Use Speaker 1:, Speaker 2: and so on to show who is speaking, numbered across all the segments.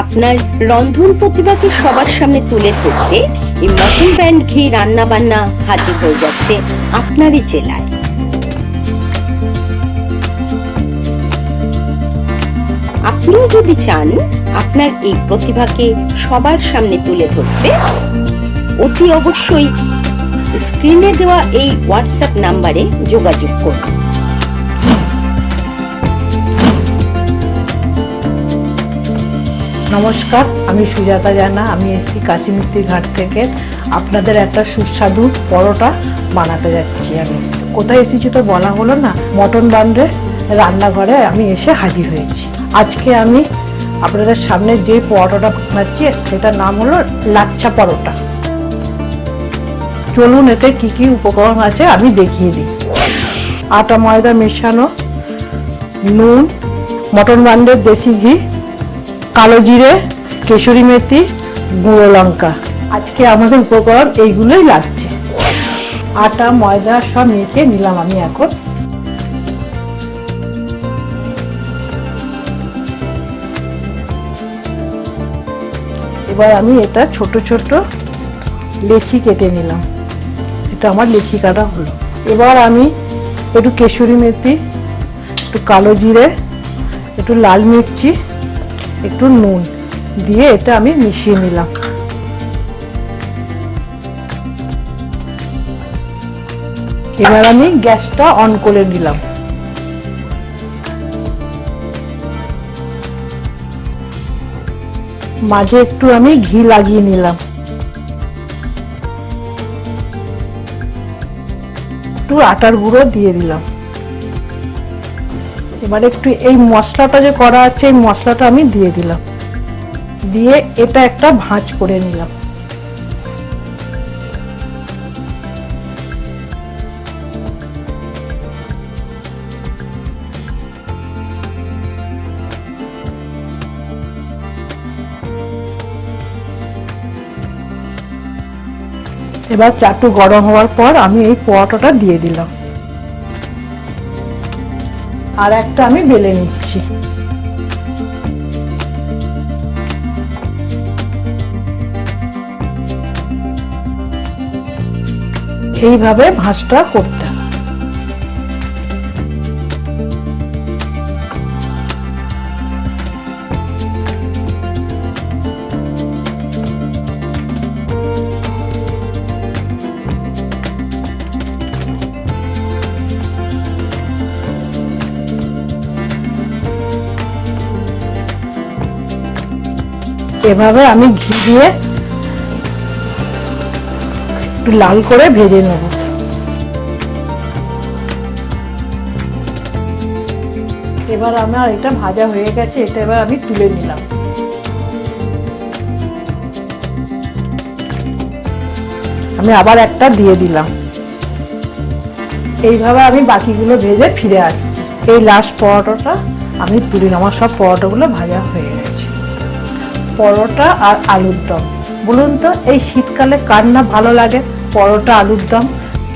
Speaker 1: আপনার রন্ধন প্রতিভাকে সবার সামনে তুলে ধরতে এই মটন ব্র্যান্ড ঘি রান্না বান্না হাজির হয়ে যাচ্ছে আপনারই জেলায়। আপনিও যদি চান আপনার এই প্রতিভাকে সবার সামনে তুলে ধরতে, অতি অবশ্যই স্ক্রিনে দেওয়া এই হোয়াটসঅ্যাপ নাম্বারে যোগাযোগ করুন।
Speaker 2: নমস্কার, আমি সুজাতা জানা। আমি এসেছি কাশীমিত্তি ঘাট থেকে। আপনাদের একটা সুস্বাদু পরোটা বানাতে যাচ্ছি। আমি কোথায় এসেছি তো বলা হলো না, মটন ব্র্যান্ডের রান্নাঘরে আমি এসে হাজির হয়েছি। আজকে আমি আপনাদের সামনে যে পরোটাটা বানাচ্ছি সেটার নাম হলো লাচ্ছা পরোটা। চলুন এতে কি কি উপকরণ আছে আমি দেখিয়ে দিই। আটা ময়দা মেশানো, নুন, মটন ব্র্যান্ডের দেশি ঘি, কালো জিরে, কেশরি মেথি, গুঁড়ো লঙ্কা। আজকে আমাদের উপকরণ এইগুলোই লাগছে। আটা ময়দা সব মেখে নিলাম আমি এখন। এবার আমি এটা ছোট ছোট লেচি কেটে নিলাম। এটা আমার লেচি কাটা হলো। এবার আমি একটু কেশরি মেথি, একটু কালো জিরে, একটু লাল মির্চি, একটু নুন দিয়ে এটা আমি মিশিয়ে নিলাম। এবার আমি গ্যাসটা অন করে দিলাম। মাঝে একটু আমি ঘি লাগিয়ে নিলাম। একটু আটার গুঁড়ো দিয়ে দিলাম। এবার একটু এই মশলাটা যে করা আছে এই মশলাটা আমি দিয়ে দিলাম, দিয়ে এটা একটা ভাঁজ করে নিলাম। এবার চাটু গরম হওয়ার পর আমি এই পরোটাটা দিয়ে দিলাম। আর একটা আমি বেলে নিচ্ছি। এইভাবে ভাঁজটা করতে। এভাবে আমি ঘি দিয়ে একটু লাল করে ভেজে নেব। এবার আমার এটা ভাজা হয়ে গেছে, এটা এবার আমি তুলে নিলাম। আমি আবার একটা দিয়ে দিলাম। এইভাবে আমি বাকিগুলো ভেজে ফিরে আসছি। এই লাস্ট পরোটাটা আমি তুলে নিলাম। আমার সব পরোটাগুলো ভাজা হয়ে গেছে। পরোটা আর আলুর দম, বলুন তো এই শীতকালে কার না ভালো লাগে পরোটা আলুর দম?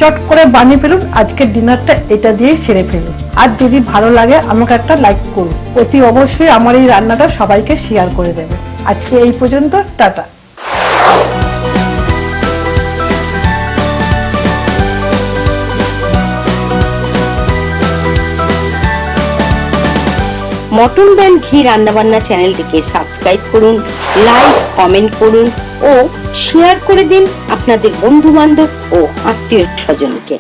Speaker 2: চট করে বানিয়ে ফেলুন। আজকের ডিনারটা এটা দিয়েই সেরে ফেলুন। আর যদি ভালো লাগে আমাকে একটা লাইক করুন। অতি অবশ্যই আমার এই রান্নাটা সবাইকে শেয়ার করে দেবে। আজকে এই পর্যন্ত, টাটা।
Speaker 1: মটন ব্র্যান্ড ঘি রান্নাবান্না চ্যানেলটিকে সাবস্ক্রাইব করুন, লাইক কমেন্ট করুন ও শেয়ার করে দিন আপনাদের বন্ধু বান্ধব ও আত্মীয় স্বজনকে।